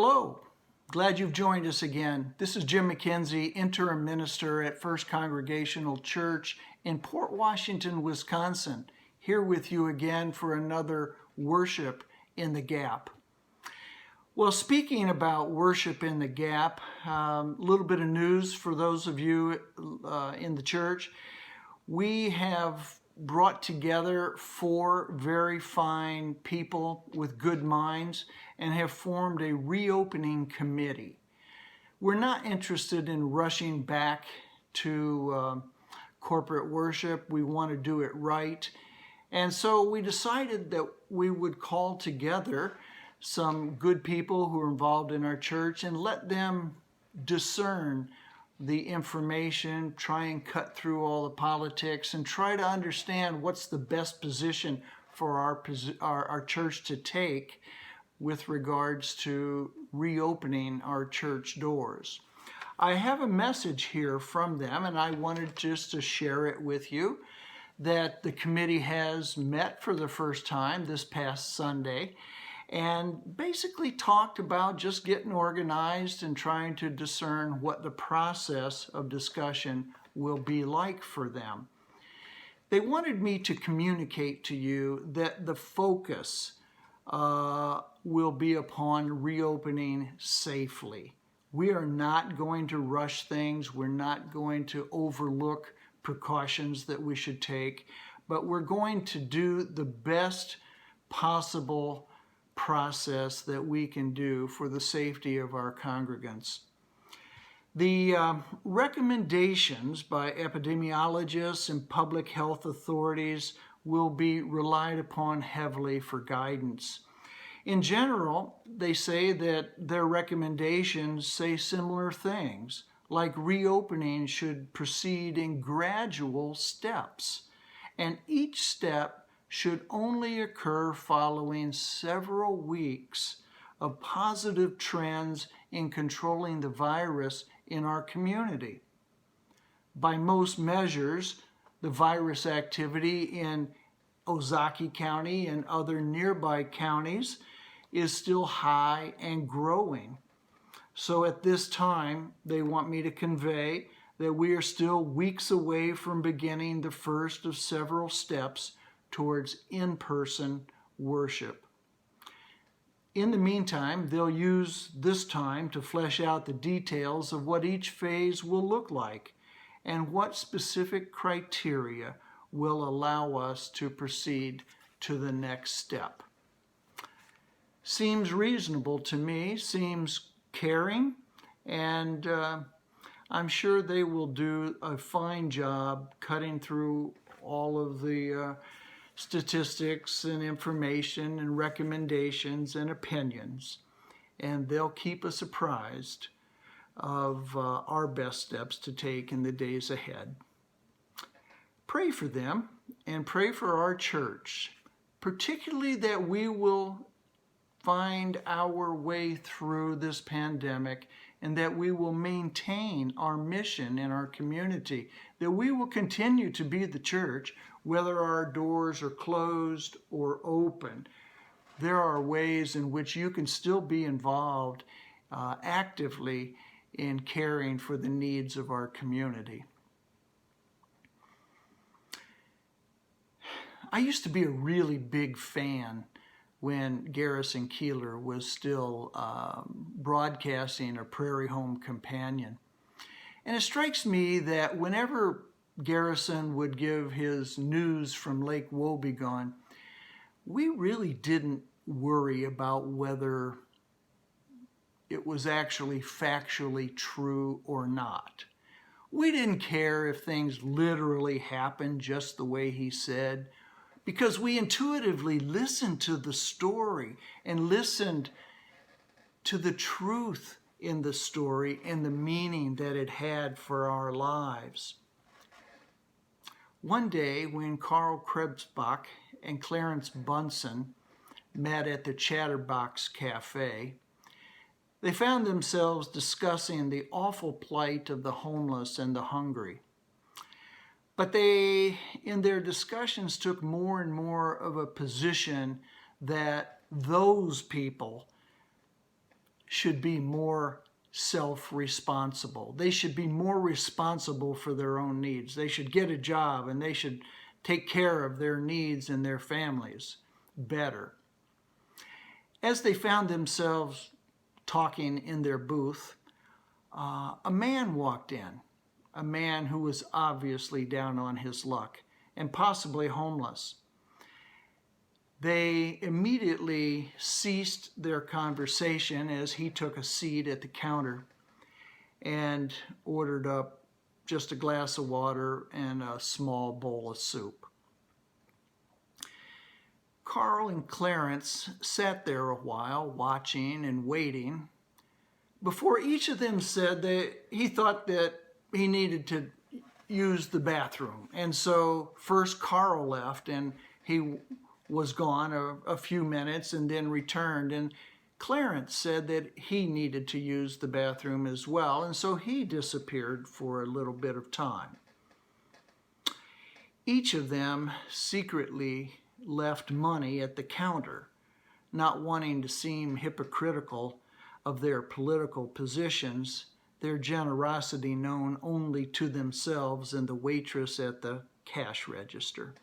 Hello, glad you've joined us again. This is Jim McKenzie, interim minister at First Congregational Church in Port Washington, Wisconsin, here with you again for another Worship in the Gap. Well, speaking about worship in the gap, a little bit of news for those of you in the church. We have brought together 4 very fine people with good minds and have formed a reopening committee. We're not interested in rushing back to corporate worship. We want to do it right. And so we decided that we would call together some good people who are involved in our church and let them discern the information, try and cut through all the politics, and try to understand what's the best position for our church to take with regards to reopening our church doors. I have a message here from them, and I wanted just to share it with you, that the committee has met for the first time this past Sunday and basically talked about just getting organized and trying to discern what the process of discussion will be like for them. They wanted me to communicate to you that the focus will be upon reopening safely. We are not going to rush things. We're not going to overlook precautions that we should take, but we're going to do the best possible process that we can do for the safety of our congregants. The recommendations by epidemiologists and public health authorities will be relied upon heavily for guidance. In general, they say that their recommendations say similar things, like reopening should proceed in gradual steps, and each step should only occur following several weeks of positive trends in controlling the virus in our community. By most measures, the virus activity in Ozaukee County and other nearby counties is still high and growing. So at this time, they want me to convey that we are still weeks away from beginning the first of several steps towards in-person worship. In the meantime, they'll use this time to flesh out the details of what each phase will look like and what specific criteria will allow us to proceed to the next step. Seems reasonable to me, seems caring, and I'm sure they will do a fine job cutting through all of the statistics and information and recommendations and opinions, and they'll keep us apprised of our best steps to take in the days ahead. Pray for them and pray for our church, particularly that we will find our way through this pandemic and that we will maintain our mission in our community, that we will continue to be the church whether our doors are closed or open. There are ways in which you can still be involved actively in caring for the needs of our community. I used to be a really big fan when Garrison Keillor was still broadcasting a Prairie Home Companion. And it strikes me that whenever Garrison would give his news from Lake Wobegon, we really didn't worry about whether it was actually factually true or not. We didn't care if things literally happened just the way he said, because we intuitively listened to the story and listened to the truth in the story and the meaning that it had for our lives. One day, when Carl Krebsbach and Clarence Bunsen met at the Chatterbox Cafe, they found themselves discussing the awful plight of the homeless and the hungry. But they, in their discussions, took more and more of a position that those people should be more self-responsible. They should be more responsible for their own needs. They should get a job and they should take care of their needs and their families better. As they found themselves talking in their booth, a man walked in, a man who was obviously down on his luck and possibly homeless. They immediately ceased their conversation as he took a seat at the counter and ordered up just a glass of water and a small bowl of soup. Carl and Clarence sat there a while, watching and waiting, before each of them said that he thought that he needed to use the bathroom. And so first Carl left, and he was gone a few minutes and then returned. And Clarence said that he needed to use the bathroom as well, and so he disappeared for a little bit of time. Each of them secretly left money at the counter, not wanting to seem hypocritical of their political positions, their generosity known only to themselves and the waitress at the cash register.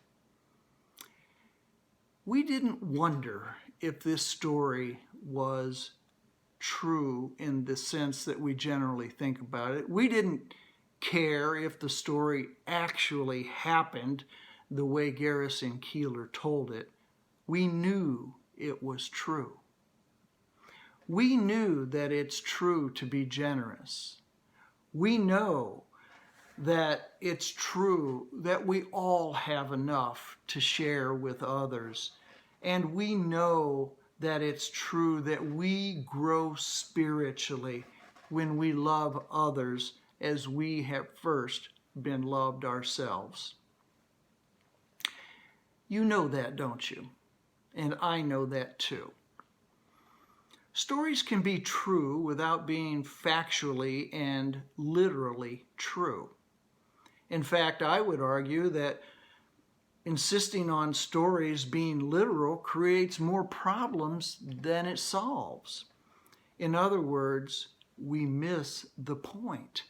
We didn't wonder if this story was true in the sense that we generally think about it. We didn't care if the story actually happened the way Garrison Keillor told it. We knew it was true. We knew that it's true to be generous. We know that it's true that we all have enough to share with others. And we know that it's true that we grow spiritually when we love others as we have first been loved ourselves. You know that, don't you? And I know that too. Stories can be true without being factually and literally true. In fact, I would argue that insisting on stories being literal creates more problems than it solves. In other words, we miss the point.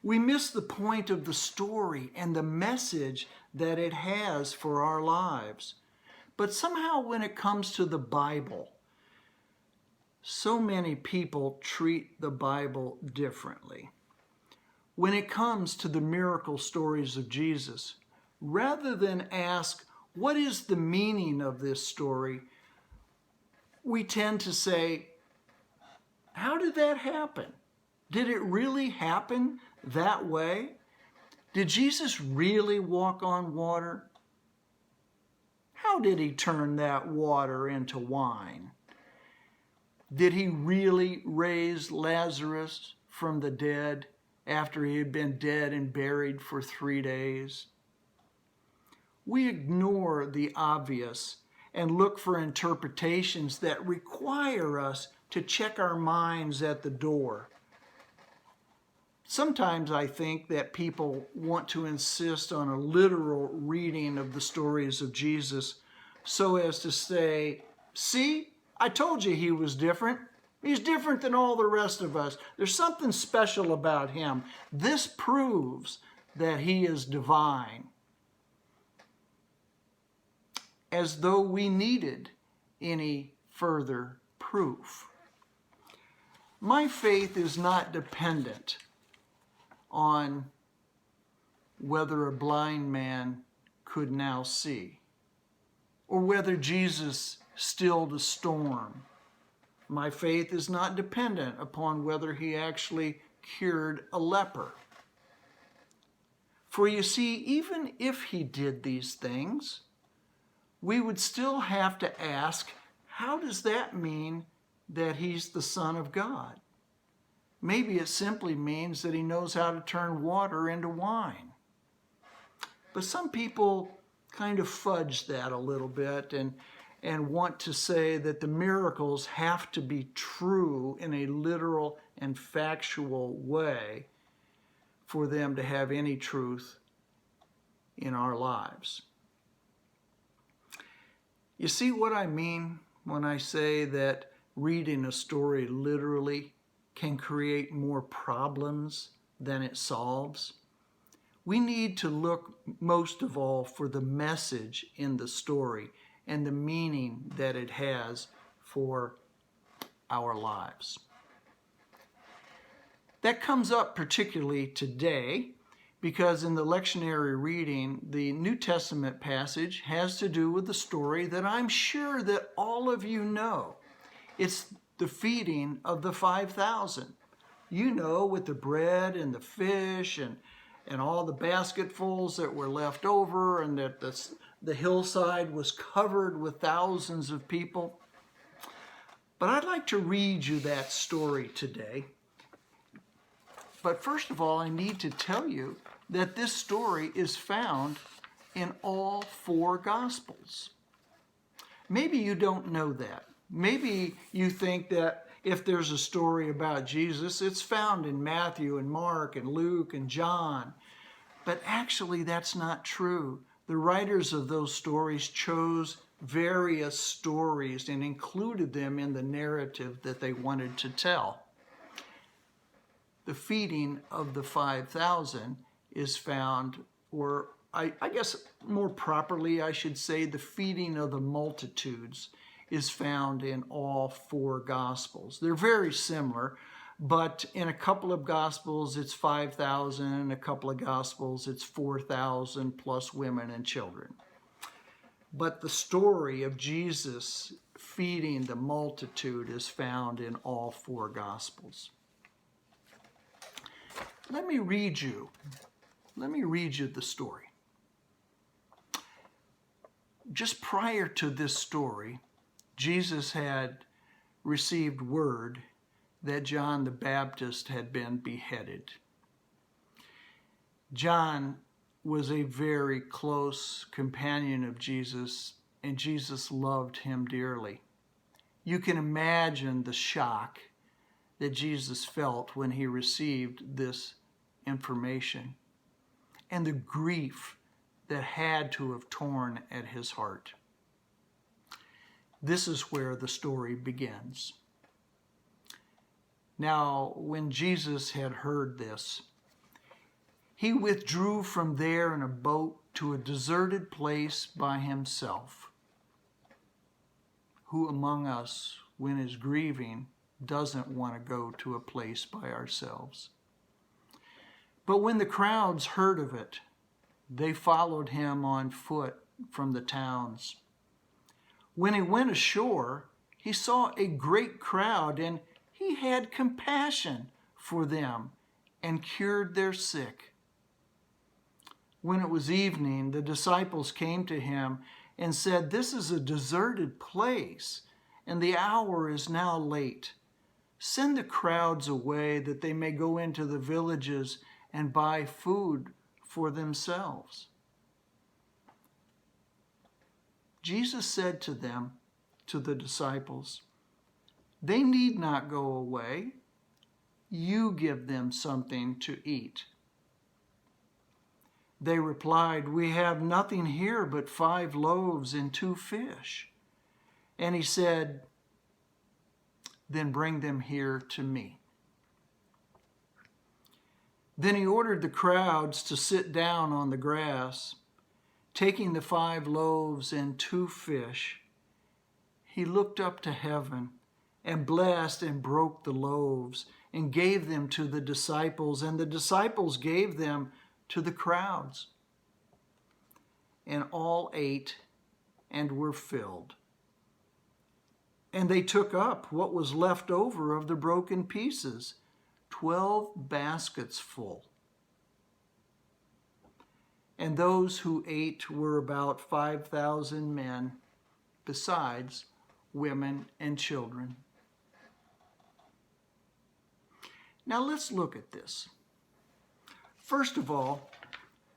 We miss the point of the story and the message that it has for our lives. But somehow when it comes to the Bible, so many people treat the Bible differently. When it comes to the miracle stories of Jesus, rather than ask, what is the meaning of this story? We tend to say, how did that happen? Did it really happen that way? Did Jesus really walk on water? How did he turn that water into wine? Did he really raise Lazarus from the dead after he had been dead and buried for 3 days? We ignore the obvious and look for interpretations that require us to check our minds at the door. Sometimes I think that people want to insist on a literal reading of the stories of Jesus so as to say, see, I told you he was different. He's different than all the rest of us. There's something special about him. This proves that he is divine. As though we needed any further proof. My faith is not dependent on whether a blind man could now see, or whether Jesus stilled a storm. My faith is not dependent upon whether he actually cured a leper. For you see, even if he did these things, we would still have to ask, how does that mean that he's the Son of God? Maybe it simply means that he knows how to turn water into wine. But some people kind of fudge that a little bit and want to say that the miracles have to be true in a literal and factual way for them to have any truth in our lives. You see what I mean when I say that reading a story literally can create more problems than it solves. We need to look most of all for the message in the story and the meaning that it has for our lives. That comes up particularly today because in the lectionary reading, the New Testament passage has to do with the story that I'm sure that all of you know. It's the feeding of the 5,000. You know, with the bread and the fish and all the basketfuls that were left over, and that the hillside was covered with thousands of people. But I'd like to read you that story today. But first of all, I need to tell you that this story is found in all four Gospels. Maybe you don't know that. Maybe you think that if there's a story about Jesus, it's found in Matthew and Mark and Luke and John. But actually, that's not true. The writers of those stories chose various stories and included them in the narrative that they wanted to tell. The feeding of the 5,000 is found, or I guess more properly I should say, the feeding of the multitudes is found in all four Gospels. They're very similar, but in a couple of Gospels it's 5,000, in a couple of Gospels it's 4,000 plus women and children. But the story of Jesus feeding the multitude is found in all four Gospels. Let me read you the story. Just prior to this story, Jesus had received word that John the Baptist had been beheaded. John was a very close companion of Jesus, and Jesus loved him dearly. You can imagine the shock that Jesus felt when he received this information, and the grief that had to have torn at his heart. This is where the story begins. Now, when Jesus had heard this, he withdrew from there in a boat to a deserted place by himself. Who among us, when is grieving, doesn't want to go to a place by ourselves? But when the crowds heard of it, they followed him on foot from the towns. When he went ashore, he saw a great crowd, and he had compassion for them and cured their sick. When it was evening, the disciples came to him and said, "This is a deserted place, and the hour is now late. Send the crowds away that they may go into the villages and buy food for themselves." Jesus said to them, to the disciples, "They need not go away. You give them something to eat." They replied, "We have nothing here but 5 loaves and 2 fish." And he said, "Then bring them here to me." Then he ordered the crowds to sit down on the grass. Taking the 5 loaves and 2 fish, he looked up to heaven and blessed and broke the loaves and gave them to the disciples, and the disciples gave them to the crowds. And all ate and were filled. And they took up what was left over of the broken pieces, 12 baskets full. And those who ate were about 5,000 men, besides women and children. Now let's look at this. First of all,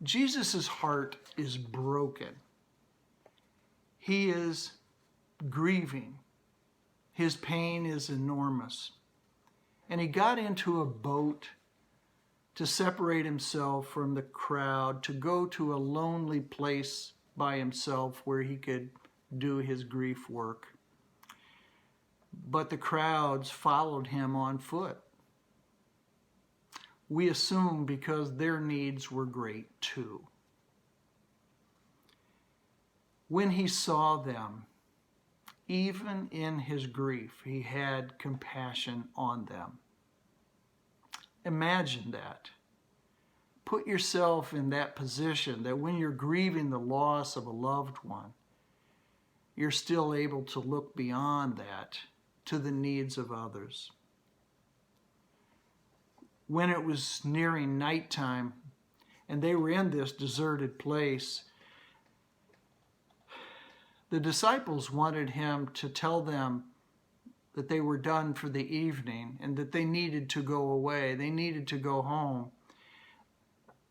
Jesus' heart is broken. He is grieving. His pain is enormous. And he got into a boat to separate himself from the crowd, to go to a lonely place by himself where he could do his grief work. but the crowds followed him on foot. We assume because their needs were great too. When he saw them, even in his grief, he had compassion on them. Imagine that. Put yourself in that position that when you're grieving the loss of a loved one, you're still able to look beyond that to the needs of others. When it was nearing nighttime and they were in this deserted place, the disciples wanted him to tell them that they were done for the evening and that they needed to go away. They needed to go home.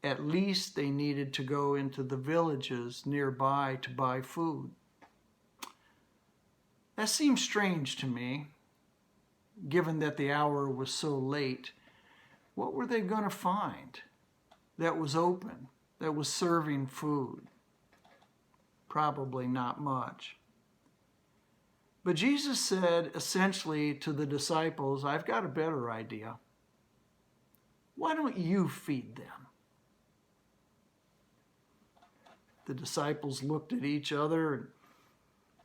At least they needed to go into the villages nearby to buy food. That seems strange to me, given that the hour was so late. What were they going to find that was open, that was serving food? Probably not much. But Jesus said essentially to the disciples, I've got a better idea. Why don't you feed them? The disciples looked at each other and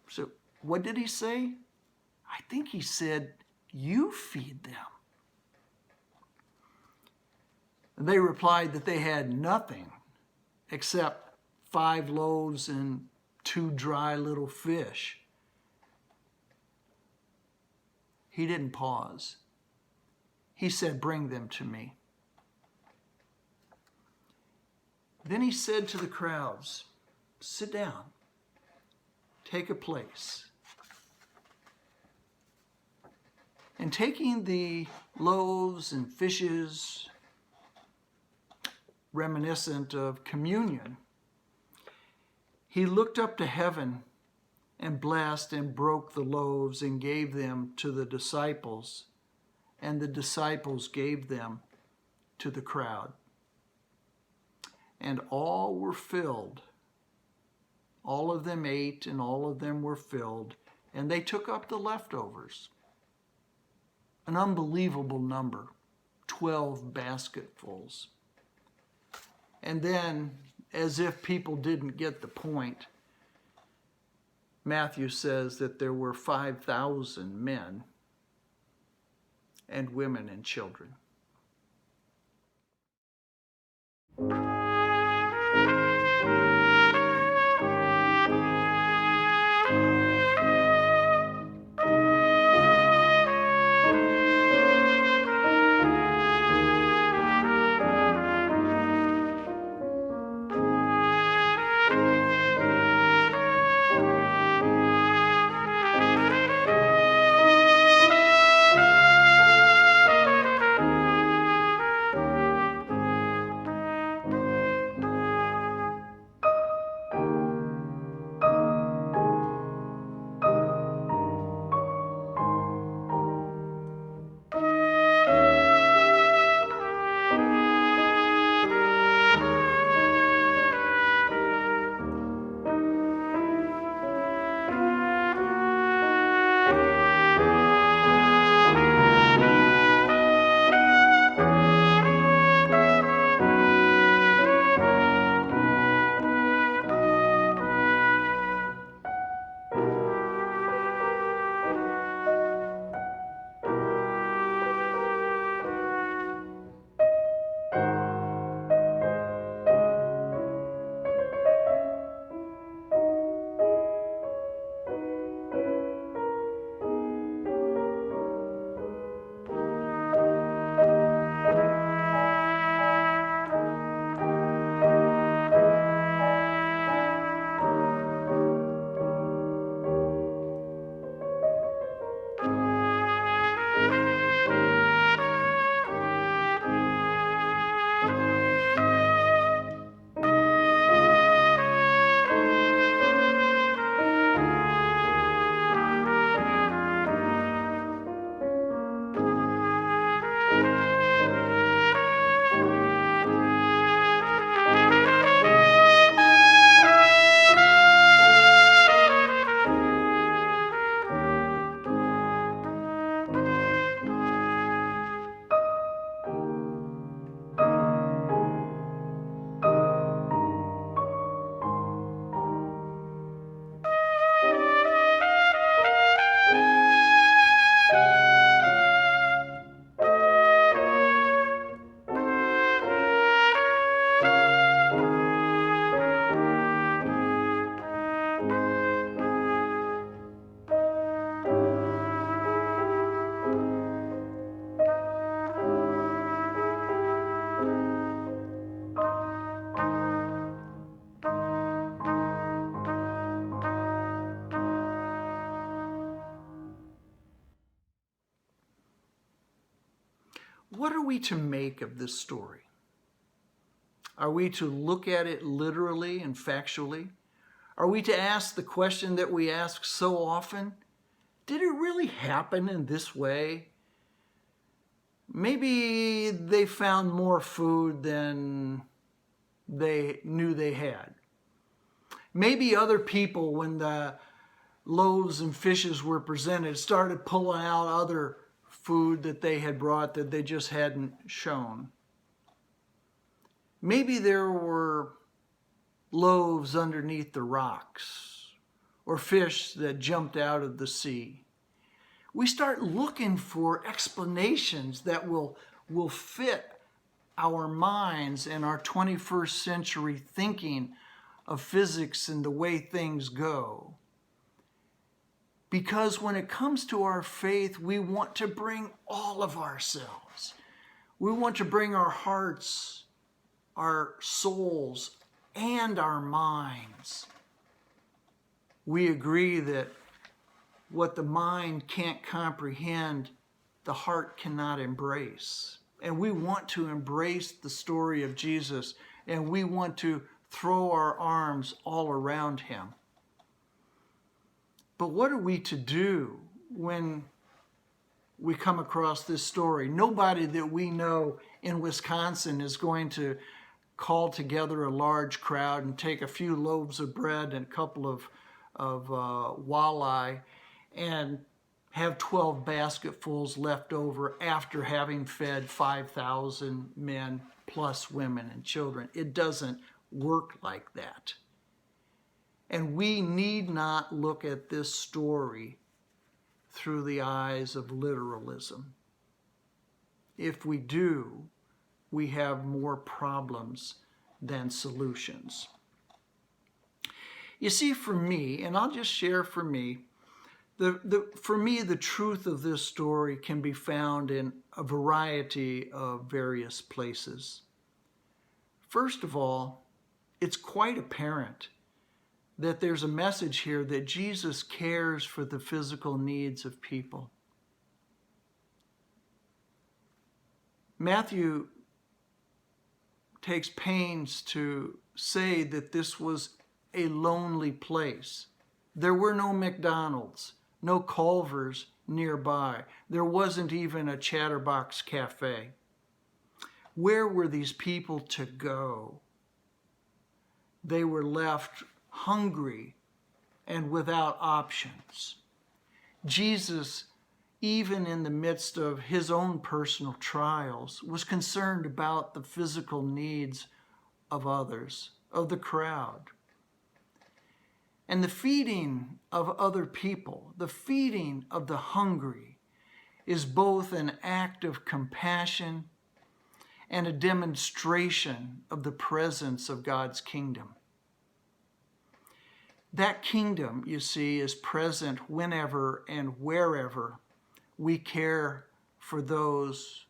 said, what did he say? I think he said, you feed them. And they replied that they had nothing except 5 loaves and 2 dry little fish. He didn't pause. He said, bring them to me. Then he said to the crowds, sit down, take a place. And taking the loaves and fishes, reminiscent of communion, he looked up to heaven and blessed and broke the loaves and gave them to the disciples, and the disciples gave them to the crowd. And all were filled. All of them ate, and all of them were filled, and they took up the leftovers. An unbelievable number, 12 basketfuls. And then, as if people didn't get the point, Matthew says that there were 5,000 men and women and children. we to make of this story? Are we to look at it literally and factually? Are we to ask the question that we ask so often? Did it really happen in this way? Maybe they found more food than they knew they had. Maybe other people, when the loaves and fishes were presented, started pulling out other food that they had brought that they just hadn't shown. Maybe there were loaves underneath the rocks or fish that jumped out of the sea. We start looking for explanations that will fit our minds and our 21st century thinking of physics and the way things go. Because when it comes to our faith, we want to bring all of ourselves. We want to bring our hearts, our souls, and our minds. We agree that what the mind can't comprehend, the heart cannot embrace. And we want to embrace the story of Jesus, and we want to throw our arms all around him. But what are we to do when we come across this story? Nobody that we know in Wisconsin is going to call together a large crowd and take a few loaves of bread and a couple of walleye and have 12 basketfuls left over after having fed 5,000 men plus women and children. It doesn't work like that. And we need not look at this story through the eyes of literalism. If we do, we have more problems than solutions. You see, for me, and I'll just share for me, for me, the truth of this story can be found in a variety of various places. First of all, it's quite apparent that there's a message here that Jesus cares for the physical needs of people. Matthew takes pains to say that this was a lonely place. There were no McDonald's, no Culver's nearby. There wasn't even a Chatterbox Cafe. Where were these people to go? They were left hungry and without options. Jesus, even in the midst of his own personal trials, was concerned about the physical needs of others, of the crowd. And the feeding of other people, the feeding of the hungry, is both an act of compassion and a demonstration of the presence of God's kingdom. That kingdom, you see, is present whenever and wherever we care for those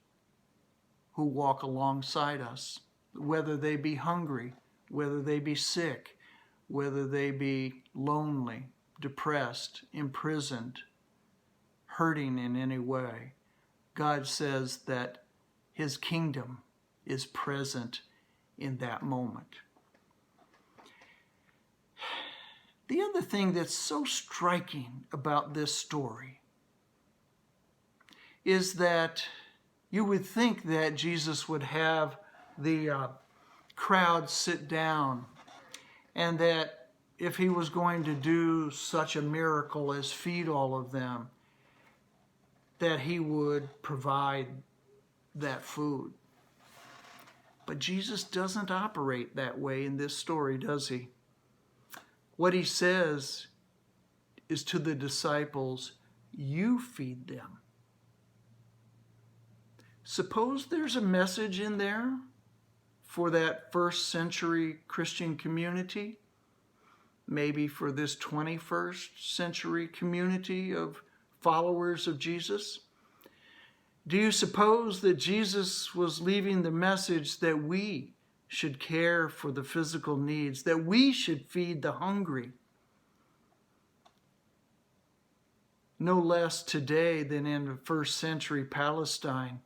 who walk alongside us, whether they be hungry, whether they be sick, whether they be lonely, depressed, imprisoned, hurting in any way. God says that his kingdom is present in that moment. The other thing that's so striking about this story is that you would think that Jesus would have the crowd sit down, and that if he was going to do such a miracle as feed all of them, that he would provide that food. But Jesus doesn't operate that way in this story, does he? What he says is to the disciples, you feed them. Suppose there's a message in there for that first century Christian community, maybe for this 21st century community of followers of Jesus. Do you suppose that Jesus was leaving the message that we should care for the physical needs, that we should feed the hungry? No less today than in the first century Palestine,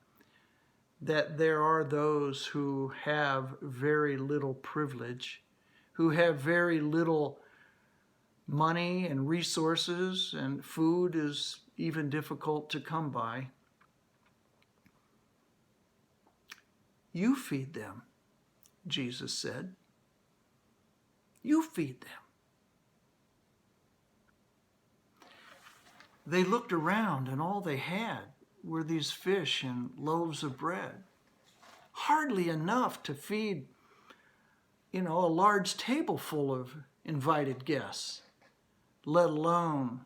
that there are those who have very little privilege, who have very little money and resources, and food is even difficult to come by. You feed them, Jesus said. You feed them. They looked around and all they had were these fish and loaves of bread. Hardly enough to feed, a large table full of invited guests, let alone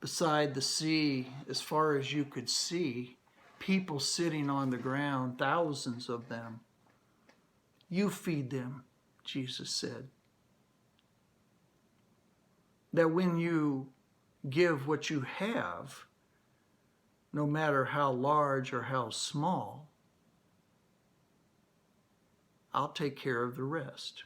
beside the sea, as far as you could see, people sitting on the ground, thousands of them. You feed them, Jesus said. That when you give what you have, no matter how large or how small, I'll take care of the rest.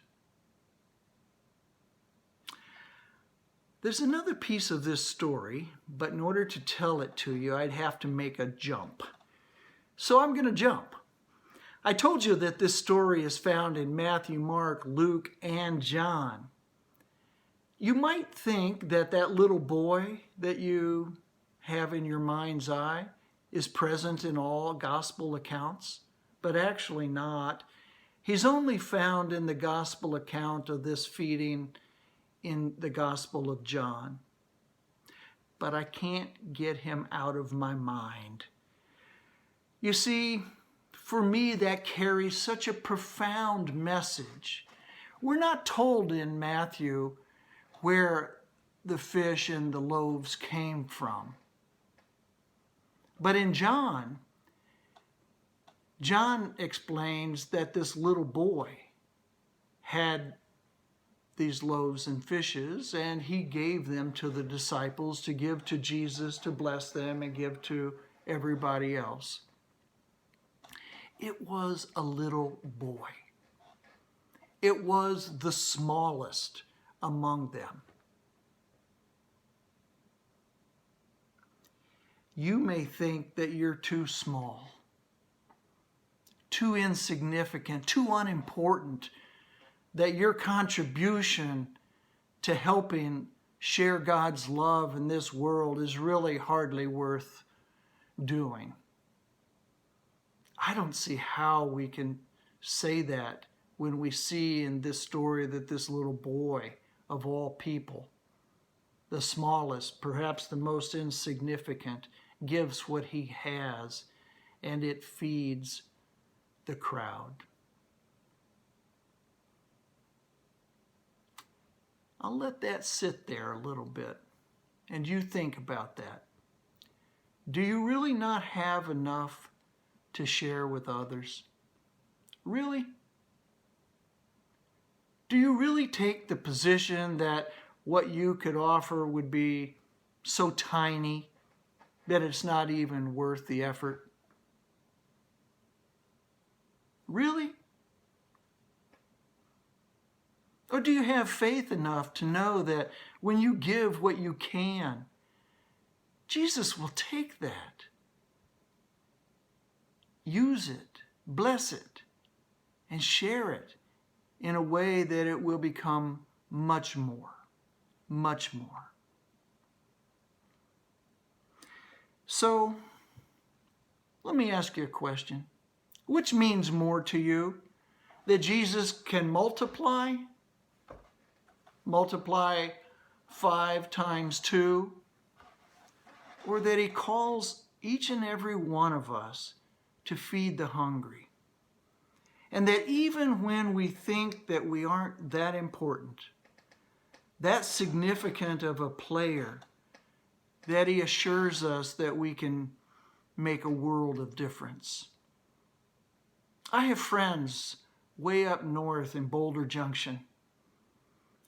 There's another piece of this story, but in order to tell it to you, I'd have to make a jump. So I'm going to jump. I told you that this story is found in Matthew, Mark, Luke, and John. You might think that that little boy that you have in your mind's eye is present in all gospel accounts, but actually not. He's only found in the gospel account of this feeding in the Gospel of John. But I can't get him out of my mind. You see, for me, that carries such a profound message. We're not told in Matthew where the fish and the loaves came from. But in John explains that this little boy had these loaves and fishes, and he gave them to the disciples to give to Jesus, to bless them, and give to everybody else. It was a little boy. It was the smallest among them. You may think that you're too small, too insignificant, too unimportant, that your contribution to helping share God's love in this world is really hardly worth doing. I don't see how we can say that when we see in this story that this little boy, of all people, the smallest, perhaps the most insignificant, gives what he has, and it feeds the crowd. I'll let that sit there a little bit, and you think about that. Do you really not have enough to share with others? Really? Do you really take the position that what you could offer would be so tiny that it's not even worth the effort? Really? Or do you have faith enough to know that when you give what you can, Jesus will take that, use it, bless it, and share it in a way that it will become much more, much more. So, let me ask you a question. Which means more to you? That Jesus can multiply 5 times 2, or that he calls each and every one of us to feed the hungry? And that even when we think that we aren't that important, that significant of a player, that he assures us that we can make a world of difference. I have friends way up north in Boulder Junction,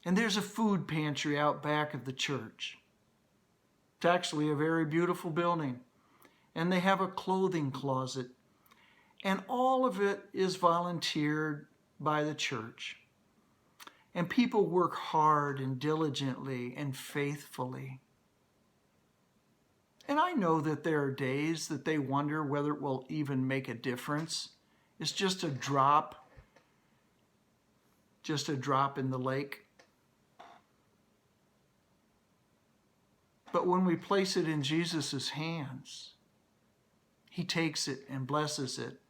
and there's a food pantry out back of the church. It's actually a very beautiful building, and they have a clothing closet, and all of it is volunteered by the church. And people work hard and diligently and faithfully. And I know that there are days that they wonder whether it will even make a difference. It's just a drop in the lake. But when we place it in Jesus' hands, he takes it and blesses it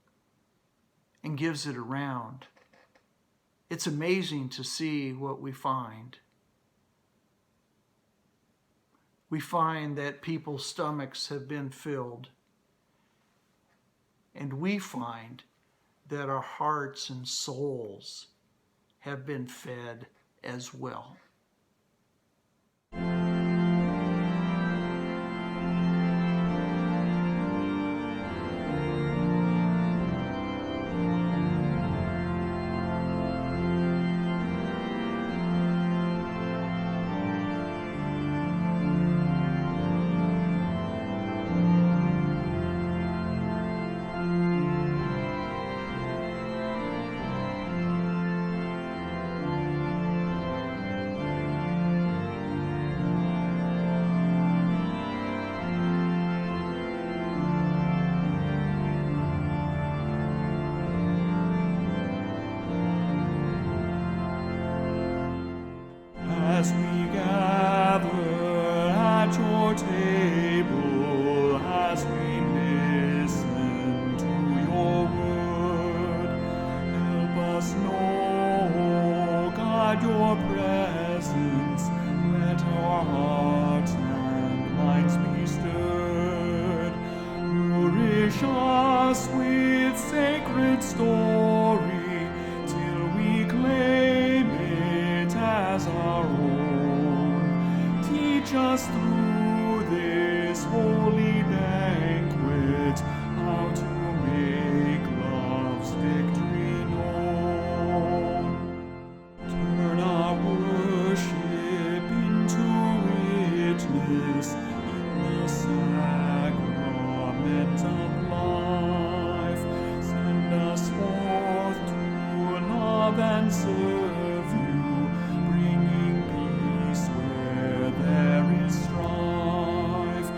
and gives it around. It's amazing to see what we find. We find that people's stomachs have been filled. And we find that our hearts and souls have been fed as well. As we gather at your table, as we listen to your word, help us know, God, your presence. Let our hearts and minds be stirred. Nourish us with sacred story till we claim it as our own. Teach us through this holy banquet how to make love's victory known. Turn our worship into witness in the sacrament of life. Send us forth to love and serve you, bringing peace where there is strife.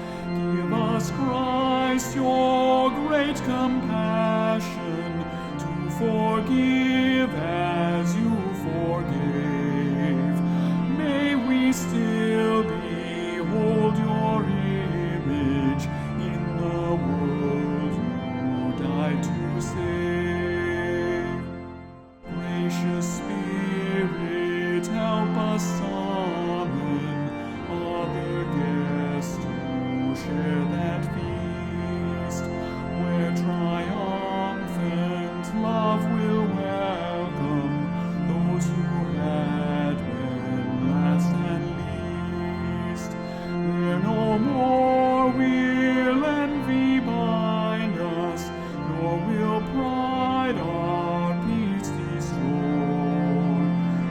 Give us, Christ, your great compassion to forgive as you forgave. May we still behold your image in the world you died to save. Gracious Spirit, help us summon other guests to share that feast, where triumphant love will welcome those who had been last and least. There no more will envy bind us, nor will pride our peace destroy,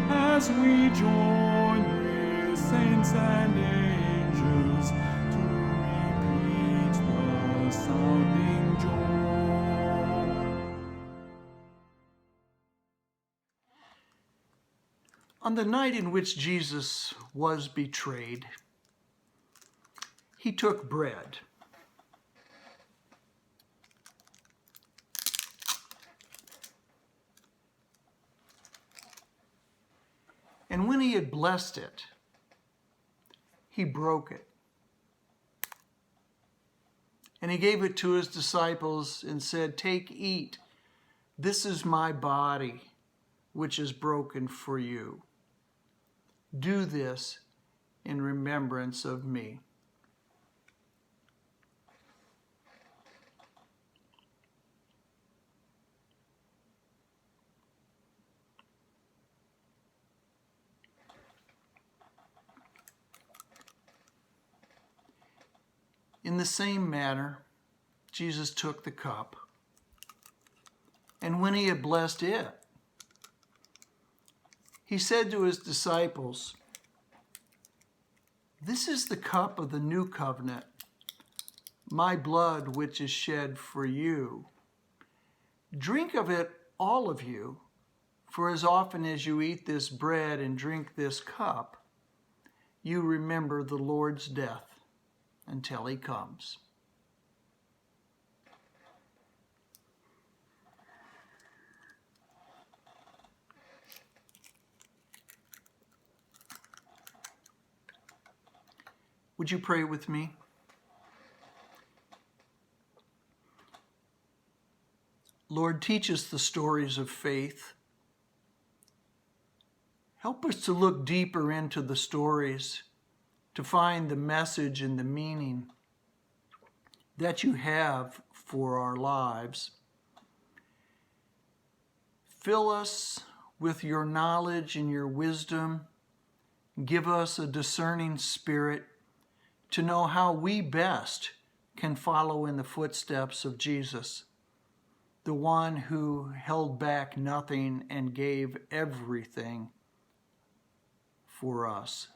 as we join with saints and angels to repeat the sounding joy. On the night in which Jesus was betrayed, he took bread. And when he had blessed it, he broke it. And he gave it to his disciples and said, "Take, eat. This is my body, which is broken for you. Do this in remembrance of me." In the same manner, Jesus took the cup, and when he had blessed it, he said to his disciples, "This is the cup of the new covenant, my blood which is shed for you. Drink of it, all of you, for as often as you eat this bread and drink this cup, you remember the Lord's death until he comes. Would you pray with me? Lord, teach us the stories of faith. Help us to look deeper into the stories, to find the message and the meaning that you have for our lives. Fill us with your knowledge and your wisdom. Give us a discerning spirit to know how we best can follow in the footsteps of Jesus, the one who held back nothing and gave everything for us.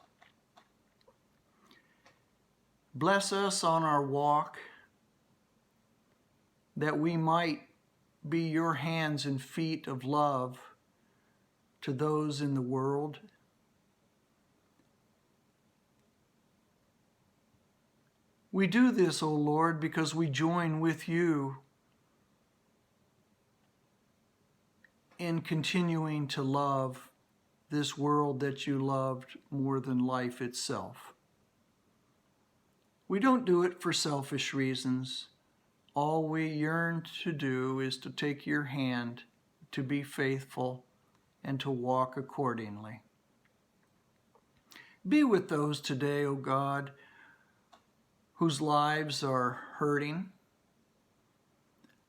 Bless us on our walk, that we might be your hands and feet of love to those in the world. We do this, O Lord, because we join with you in continuing to love this world that you loved more than life itself. We don't do it for selfish reasons. All we yearn to do is to take your hand, to be faithful, and to walk accordingly. Be with those today, O God, whose lives are hurting,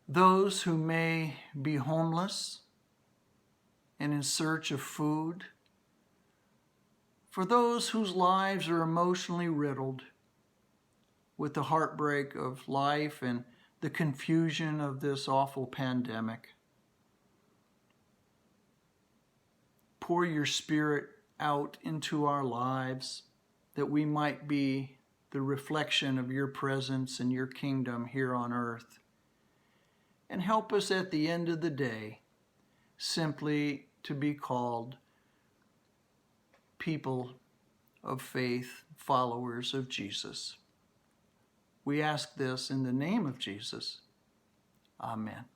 those who may be homeless and in search of food, for those whose lives are emotionally riddled with the heartbreak of life and the confusion of this awful pandemic. Pour your Spirit out into our lives that we might be the reflection of your presence and your kingdom here on earth. And help us at the end of the day simply to be called people of faith, followers of Jesus. We ask this in the name of Jesus. Amen.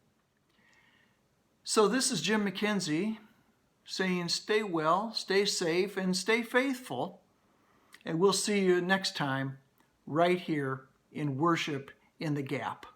So this is Jim McKenzie saying stay well, stay safe, and stay faithful. And we'll see you next time right here in Worship in the Gap.